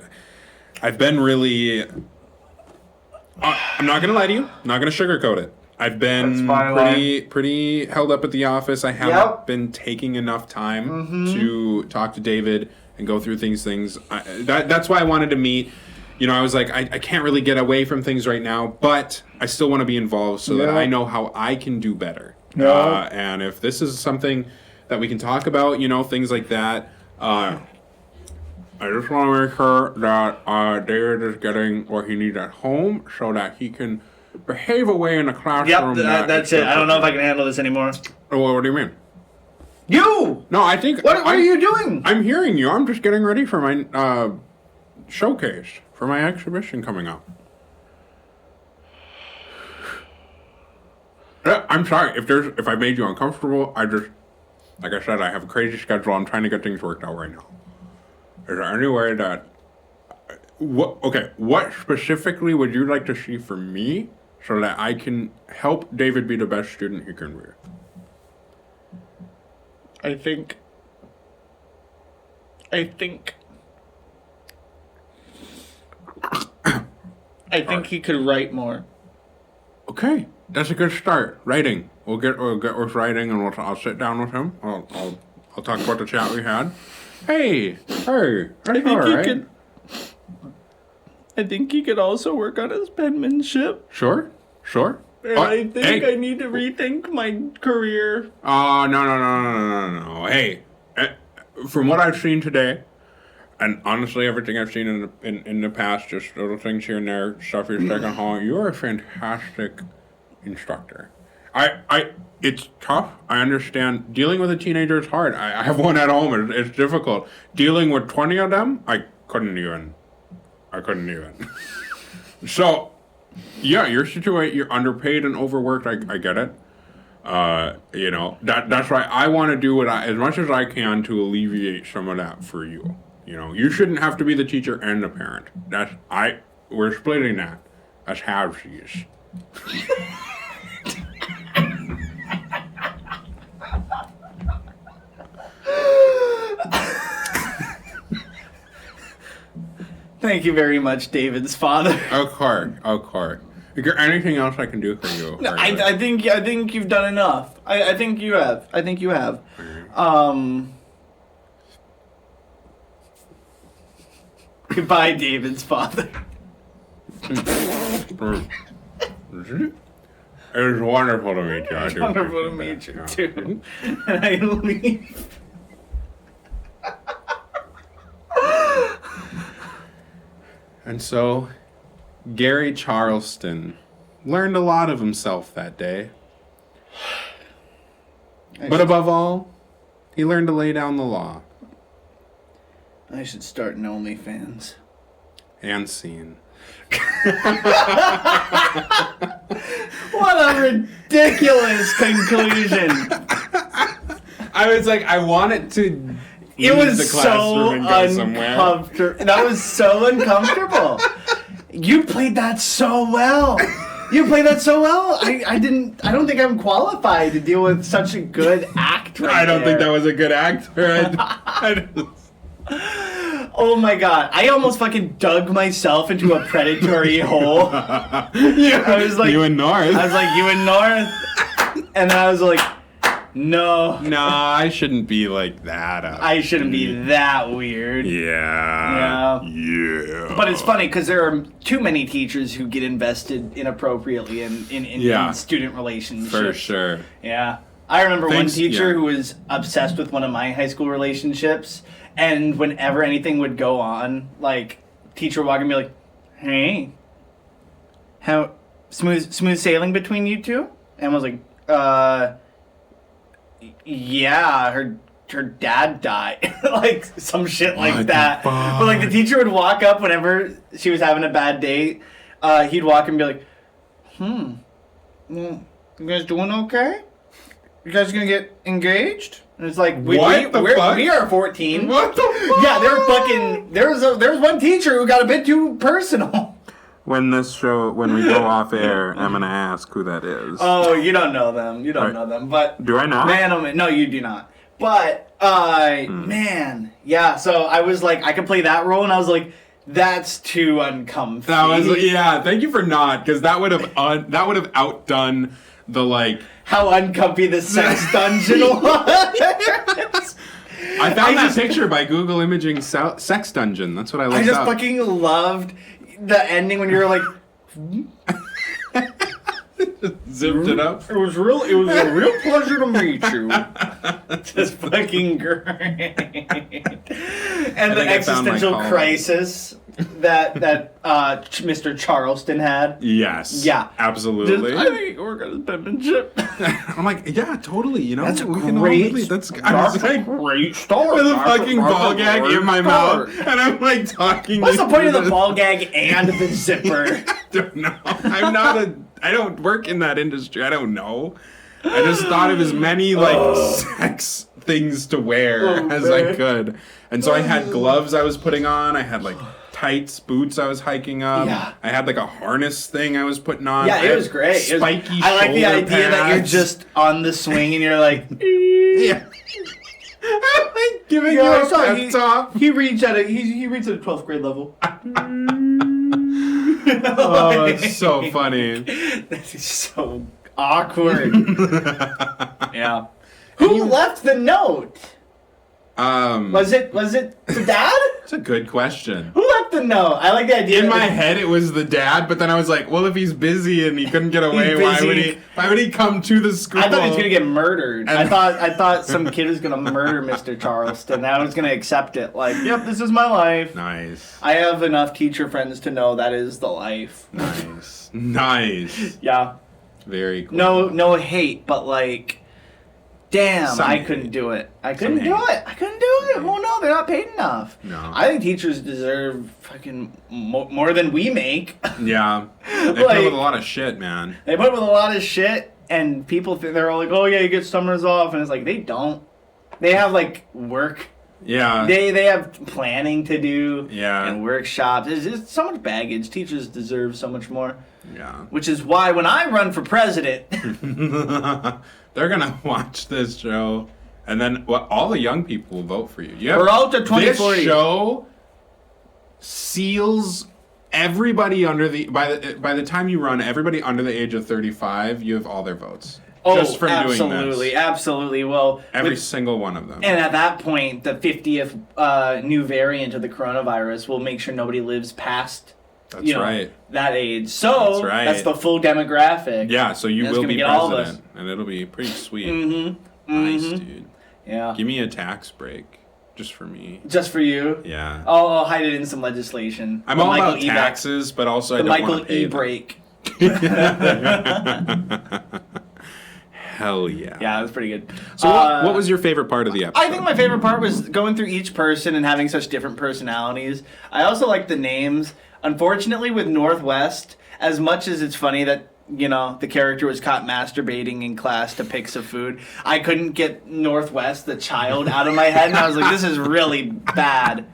I've been really... I'm not going to lie to you. I'm not going to sugarcoat it. I've been pretty held up at the office. I haven't been taking enough time to talk to David and go through things. That's why I wanted to meet. I was like, I can't really get away from things right now, but I still want to be involved so that I know how I can do better. And if this is something that we can talk about, things like that, I just want to make sure that David is getting what he needs at home so that he can behave away in the classroom. Yep, that's it. I don't know if I can handle this anymore. Well, what do you mean? You! No, I think... What are you doing? I'm hearing you. I'm just getting ready for my showcase, for my exhibition coming up. I'm sorry if I made you uncomfortable. Like I said, I have a crazy schedule. I'm trying to get things worked out right now. Is there any way that... what specifically would you like to see from me so that I can help David be the best student he can be? I think he could write more. Okay, that's a good start. Writing. We'll get with writing, and I'll sit down with him. I'll talk about the chat we had. Hey, that's all right. I think he could also work on his penmanship. Sure. And I think I need to rethink my career. Oh, no. Hey, from what I've seen today, and honestly, everything I've seen in the past, just little things here and there, stuff you're taking home, you're a fantastic instructor. It's tough. I understand. Dealing with a teenager is hard. I have one at home. It's difficult. Dealing with 20 of them, I couldn't even. So, yeah, your situation, you're underpaid and overworked. I get it. That's why I want to do as much as I can to alleviate some of that for you. You shouldn't have to be the teacher and the parent. We're splitting that as halvesies. Thank you very much, David's father. Of course. Is there anything else I can do for you? No, I think you've done enough. I think you have. Goodbye, David's father. It was wonderful to meet you. It's wonderful to meet you too. And I leave. And so, Gary Charleston learned a lot of himself that day. But above all, he learned to lay down the law. I should start an OnlyFans. And scene. What a ridiculous conclusion. I was like, I want it to... It was so uncomfortable. That was so uncomfortable. You played that so well. I don't think I'm qualified to deal with such a good act right I don't think that was a good act. Oh my god. I almost fucking dug myself into a predatory hole. Yeah, I was like, you and North. I was like, you and North. And then I was like, no, I shouldn't be like that. I shouldn't be that weird. Yeah. But it's funny because there are too many teachers who get invested inappropriately in student relationships. For sure. Yeah. I remember one teacher who was obsessed with one of my high school relationships, and whenever anything would go on, like, teacher would walk and be like, hey, how smooth sailing between you two? And I was like, yeah, her dad died. Like, some shit like that. But, like, the teacher would walk up whenever she was having a bad day. He'd walk and be like, well, you guys doing okay? You guys gonna get engaged? And it's like, we are 14. What the fuck? Yeah, they're fucking... There was one teacher who got a bit too personal. When we go off air, I'm gonna ask who that is. Oh, you don't know them. But do I not? Man, oh man, no, you do not. But man, yeah. So I was like, I could play that role, and I was like, that's too uncomfy. Thank you for not, because that would have outdone the like how uncomfy the sex dungeon was. I found that picture by Google imaging sex dungeon. That's what I looked up. I just fucking loved the ending when you were like, Zipped it up. It was a real pleasure to meet you. Just fucking great. And the think I found my existential collar. crisis that Mr. Charleston had. Yes. Yeah. Absolutely. I think we're gonna penmanship. I'm like, yeah, totally. You know, That's a we can all great. really- that's I was like, great start. with a fucking ball gag in my mouth, and I'm like talking. What's the you point of through the ball gag and the zipper? I don't know. I don't work in that industry. I don't know. I just thought of as many like sex things to wear as I could. And so I had gloves I was putting on. I had like tights, boots I was hiking up. Yeah. I had like a harness thing I was putting on. Yeah, I it had was great. Spiky I like the shoulder idea that you're pads. just on the swing and you're like, Yeah. I'm like giving you a pep talk. He reads at a 12th grade level. Oh, it's so funny. That is so awkward. Yeah. Who left the note? Was it the dad? It's a good question. Who left the note? I like the idea. In that my head, it was the dad, but then I was like, well, if he's busy and he couldn't get away, why would he come to the school? I thought he was gonna get murdered. And- I thought some kid was gonna murder Mr. Charleston. I was gonna accept it. Like, yep, this is my life. Nice. I have enough teacher friends to know that is the life. Nice. Nice. Yeah. Very cool. No hate, but like, damn, Some I hate. couldn't do it. I Some couldn't do hate. it. I couldn't do it. Well, no, they're not paid enough. No. I think teachers deserve fucking more than we make. Yeah. They put Like- up with a lot of shit, man. They put up with a lot of shit, and people think they're all like, "Oh yeah, you get summers off," and it's like they don't. They have like work. Yeah. They have planning to do. Yeah. And workshops. There's just so much baggage. Teachers deserve so much more. Yeah. Which is why when I run for president, They're gonna watch this show, and then all the young people will vote for you. we're out to 2040. This show seals everybody under the by the time you run, everybody under the age of 35, you have all their votes. Just from doing absolutely, this. absolutely. Well, Every single one of them. and at that point, the 50th new variant of the coronavirus will make sure nobody lives past That's right. that age. So That's right. that's the full demographic. Yeah, so you That's will gonna be get all of us. president, and it'll be pretty sweet. Mm-hmm. Nice, Mm-hmm. dude. Yeah. Give me a tax break, just for me. Just for you. Yeah. I'll hide it in some legislation. I'm The all Michael about E. taxes, but also I The don't Michael want to pay E. them. break. Hell yeah. Yeah, it was pretty good. So what was your favorite part of the episode? I think my favorite part was going through each person and having such different personalities. I also like the names. Unfortunately, with Northwest, as much as it's funny that, the character was caught masturbating in class to pick some food, I couldn't get Northwest, the child, out of my head, and I was like, this is really bad.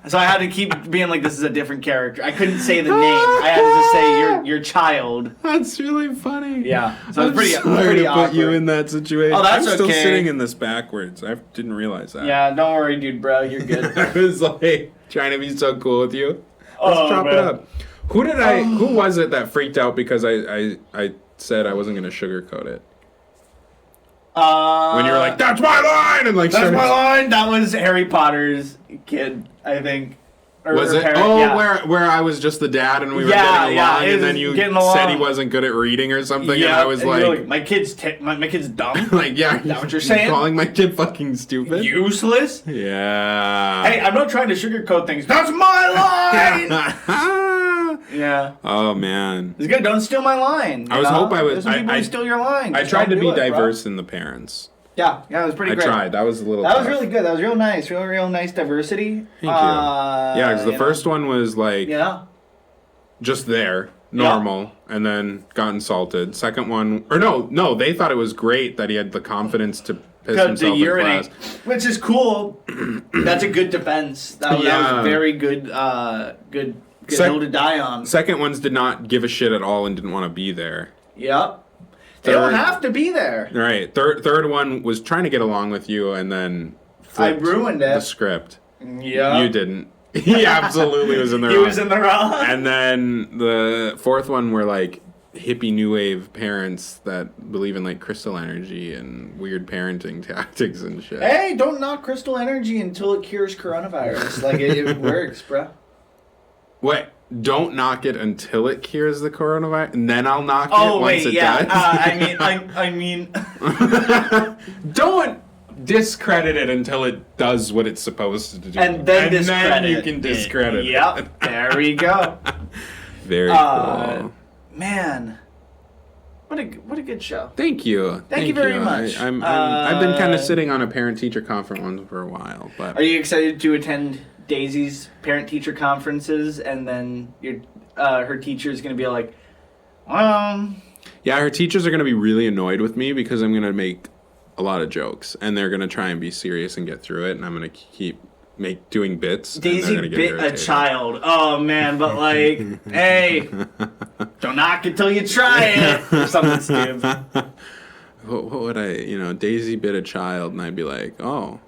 So I had to keep being like, this is a different character. I couldn't say the name. I had to just say, your child. That's really funny. Yeah. So I'm it's pretty, sorry pretty to awkward. put you in that situation. Oh, that's I'm still okay. sitting in this backwards. I didn't realize that. Yeah, don't worry, dude, bro. You're good. I was like trying to be so cool with you. Let's Oh, chop it man. up. Who was it that freaked out because I said I wasn't gonna sugarcoat it? When you were like, that's my line, and like That's started- my line. That was Harry Potter's kid, I think. Or- Was or it? Harry- Oh, yeah. where I was just the dad and we were Yeah, getting yeah, along, it and was then you getting said along. he wasn't good at reading or something, and Yeah, I was you're like, my kid's my kid's dumb, like, yeah, Is that what you're saying? calling my kid fucking stupid? useless. Yeah. Hey, I'm not trying to sugarcoat things. That's my line. Yeah, Oh man. it's good. Don't steal my line. I was hope I was- There's some people who steal your line. I Just tried to don't be do it, bro. diverse in the parents. Yeah, it was pretty I great. tried. That was a little That was tough. really good. That was real nice. Real nice diversity. Thank you. Yeah, because the you first one was like know. just there, normal, and then got insulted. Second one, or no, they thought it was great that he had the confidence to piss To himself in urinate, class. which is cool. That's a good defense. That was Yeah. very good. Good hill to die on. Second ones did not give a shit at all and didn't want to be there. Yep. They don't Third- have to be there. Right. Third one was trying to get along with you and then I flipped ruined it. the script. Yeah. You didn't. He absolutely was in the He wrong. was in the wrong. And then the fourth one were like hippie new wave parents that believe in like crystal energy and weird parenting tactics and shit. Hey, don't knock crystal energy until it cures coronavirus. Like it works, bro. Wait, don't knock it until it cures the coronavirus, and then I'll knock it once it does? I mean, Don't discredit it until it does what it's supposed to do. and then discredit you can discredit it. Yep, there we go. Very cool. Man, what a good show. Thank you. Thank you very much. I've been kind of sitting on a parent-teacher conference one for a while, but Are you excited to attend Daisy's parent-teacher conferences, and then her teacher is going to be like, yeah, her teachers are going to be really annoyed with me because I'm going to make a lot of jokes, and they're going to try and be serious and get through it, and I'm going to keep doing bits. Daisy and they're gonna get bit a irritated. child. Oh man, but like, hey, don't knock it till you try it. Or something stupid. What would I, Daisy bit a child, and I'd be like, oh,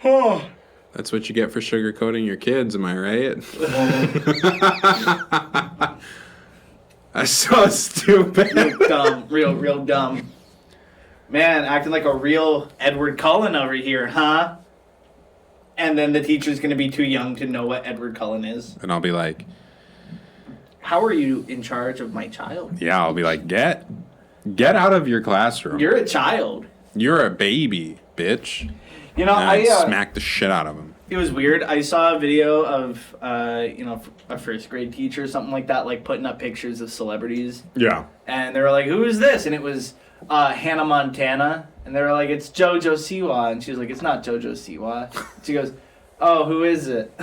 well, that's what you get for sugarcoating your kids, am I right? That's so stupid. Real dumb. Real dumb. Man, acting like a real Edward Cullen over here, huh? And then the teacher's going to be too young to know what Edward Cullen is. And I'll be like, How are you in charge of my child? yeah, I'll be like, get out of your classroom. You're a child. You're a baby, bitch. You know, And I I'd smack the shit out of him. It was weird. I saw a video of, a first grade teacher or something like that, like putting up pictures of celebrities. Yeah. And they were like, who is this? And it was Hannah Montana. And they were like, it's JoJo Siwa. And she was like, it's not JoJo Siwa. She goes, oh, who is it?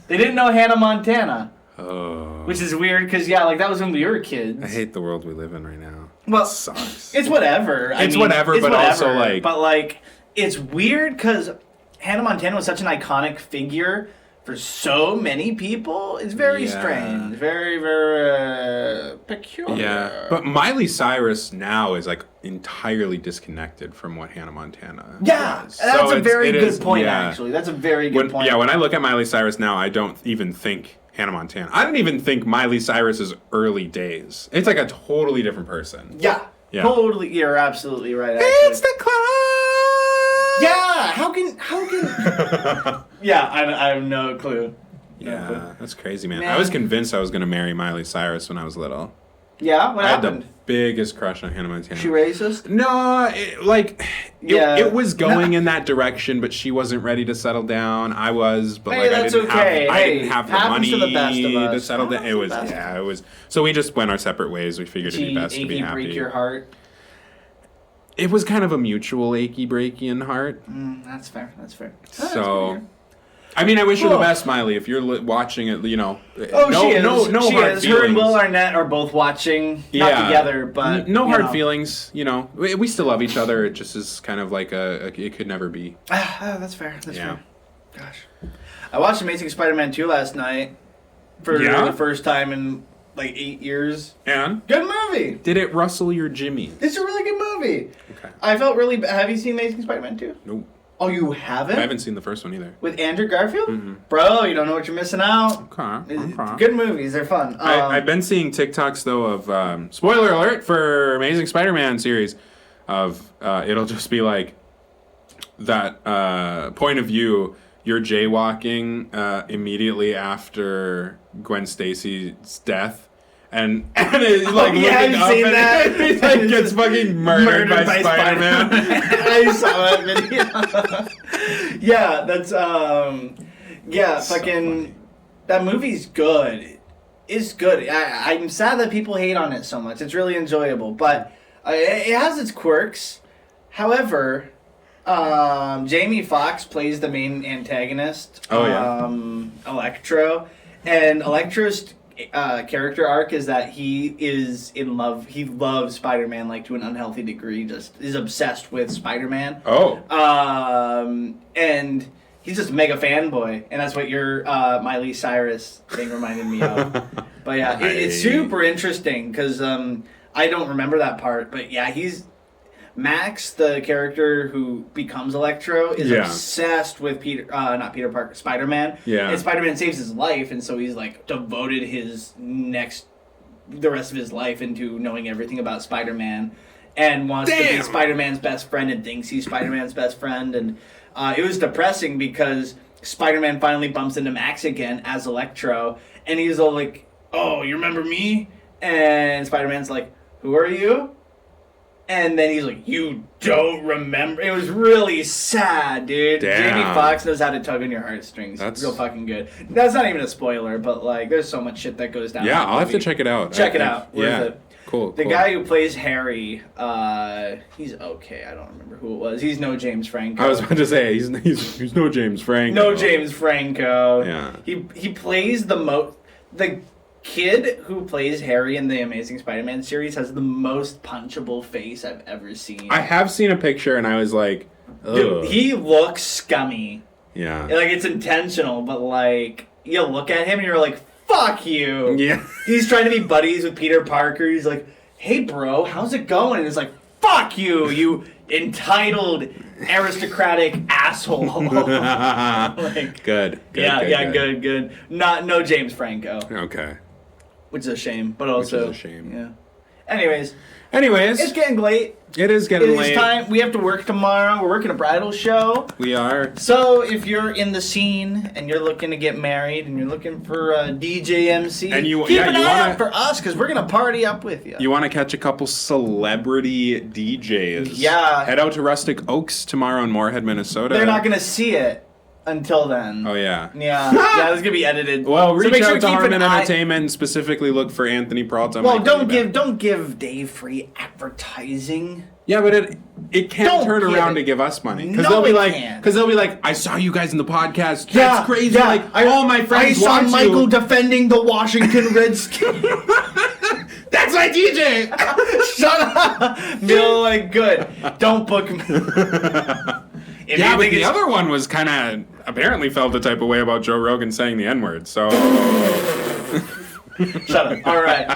They didn't know Hannah Montana. Oh. Which is weird because, yeah, like that was when we were kids. I hate the world we live in right now. Well, It sucks. It's whatever. It's whatever, but also, like- But, like, it's weird because Hannah Montana was such an iconic figure for so many people. It's very Yeah. strange. Very, very peculiar. Yeah, but Miley Cyrus now is like entirely disconnected from what Hannah Montana Yeah, was. that's So a very it good is- point, yeah. actually. That's a very good point. Yeah, when I look at Miley Cyrus now, I don't even think Hannah Montana. I don't even think Miley Cyrus's early days. It's like a totally different person. Yeah, Yeah. totally. You're absolutely right, actually. It's the club! Yeah, how can... Yeah, I have no clue. Yeah, that's crazy, man. Man. I was convinced I was going to marry Miley Cyrus when I was little. Yeah, what I had happened? the biggest crush on Hannah Montana. She racist? No, Yeah. it was going in that direction, but she wasn't ready to settle down. I was, but Hey, like that's I didn't okay. have, I Hey, didn't have the happens money to the best of us. to settle down. Happens It to was, the best of yeah, it was. So we just went our separate ways. We figured it'd be best to be achy happy. break your heart. It was kind of a mutual achy breaky in heart. That's fair. That's fair. So, I mean, I wish you the Cool. best, Miley. If you're watching it, Oh, no, she is. no she hard is. feelings. Her and Will Arnett are both watching, not together, but no you hard know. feelings. We still love each other. It just is kind of like it could never be. That's fair. That's Yeah. fair. Gosh, I watched Amazing Spider-Man 2 last night for Yeah? the first time in like 8 years. And Good movie. did it rustle your Jimmy? It's a really good movie. Okay. I felt really. Have you seen Amazing Spider-Man 2? Nope. Oh, you haven't? I haven't seen the first one either. With Andrew Garfield? Bro, you don't know what you're missing out. Okay. Good movies. They're fun. I've been seeing TikToks though of spoiler alert for Amazing Spider-Man series of it'll just be like that point of view. You're jaywalking immediately after Gwen Stacy's death. And it's like yeah, looking I've up seen and that. he like gets fucking murdered by Spider-Man. I saw that video. Yeah, that's fucking that movie's good. It's good. I'm sad that people hate on it so much. It's really enjoyable, but it has its quirks. However, Jamie Foxx plays the main antagonist. Oh, yeah. Electro, and Electro's character arc is that he is in love. He loves Spider-Man like to an unhealthy degree. Just is obsessed with Spider-Man. Oh. And he's just a mega fanboy, and that's what your Miley Cyrus thing reminded me of. But yeah, it's super interesting because I don't remember that part. But yeah, he's Max, the character who becomes Electro, is obsessed with not Peter Parker, Spider-Man. Yeah. And Spider-Man saves his life, and so he's like devoted the rest of his life into knowing everything about Spider-Man, and wants to be Spider-Man's best friend and thinks he's Spider-Man's best friend. And it was depressing because Spider-Man finally bumps into Max again as Electro, and he's all like, "Oh, you remember me?" And Spider-Man's like, "Who are you?" And then he's like, "You don't remember?" It was really sad, dude. Damn. Jamie Foxx knows how to tug on your heartstrings. That's real fucking good. That's not even a spoiler, but like, there's so much shit that goes down. Yeah, in that I'll have to movie. check it out. Check it out. Yeah. Worth it. Cool. The guy who plays Harry, he's okay. I don't remember who it was. He's no James Franco. I was about to say he's no James Franco. No James Franco. Yeah. He plays the kid who plays Harry in the Amazing Spider-Man series has the most punchable face I've ever seen. I have seen a picture and I was like, ugh. Dude, he looks scummy. Yeah. Like, it's intentional, but like, you look at him and you're like, fuck you. Yeah. He's trying to be buddies with Peter Parker. He's like, "Hey bro, how's it going?" And it's like, "Fuck you, you entitled aristocratic asshole." Like, Good. good. No James Franco, Okay. which is a shame, but also Which is a shame. Yeah. Anyways, Anyways, it's getting late. it is It getting is late. time. We have to work tomorrow. We're working a bridal show. We are. So if you're in the scene and you're looking to get married and you're looking for a DJ MC, And you- keep yeah, an you eye wanna- out for us because we're gonna party up with you. You want to catch a couple celebrity DJs? Yeah. Head out to Rustic Oaks tomorrow in Moorhead, Minnesota. They're not gonna see it until then. Oh yeah. Yeah, this is gonna be edited. Well, reach make sure out to keep an Harmon eye- Entertainment and specifically look for Anthony Peralta. Well, Michael don't Ebert. give Dave free advertising. Yeah, but it can't Don't turn give around it. to give us money because No, they'll be it like, can't. I saw you guys in the podcast. Yeah, That's crazy. yeah. Like all my friends I saw watch Michael you. defending the Washington Redskins. That's my DJ. Shut up. Feel like good. Don't book me. If Yeah, you but think the it's- other one was kind of apparently felt the type of way about Joe Rogan saying the N word. So Shut up. All right.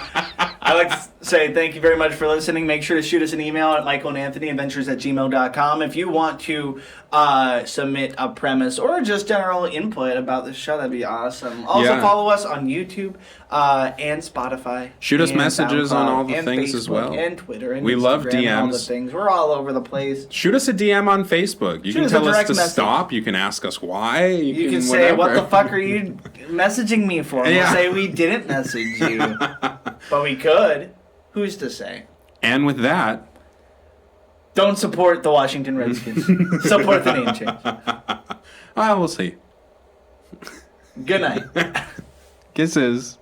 I'd like to say thank you very much for listening. Make sure to shoot us an email at michaelandanthonyadventures@gmail.com if you want to submit a premise or just general input about the show. That'd be awesome. Also Yeah. follow us on YouTube and Spotify. Shoot us and messages on SoundCloud all the and things as Facebook well. And Twitter and We love Instagram and all the DMs. things. We're all over the place. shoot us a DM on Facebook. You Shoot can us a tell us direct to message. stop. You can ask us why. You can say, "What the fuck are you messaging me for?" And Yeah. we'll say we didn't message you. But we could. Who's to say? And with that, Don't support the Washington Redskins. Support the name change. we'll see. Good night. Kisses.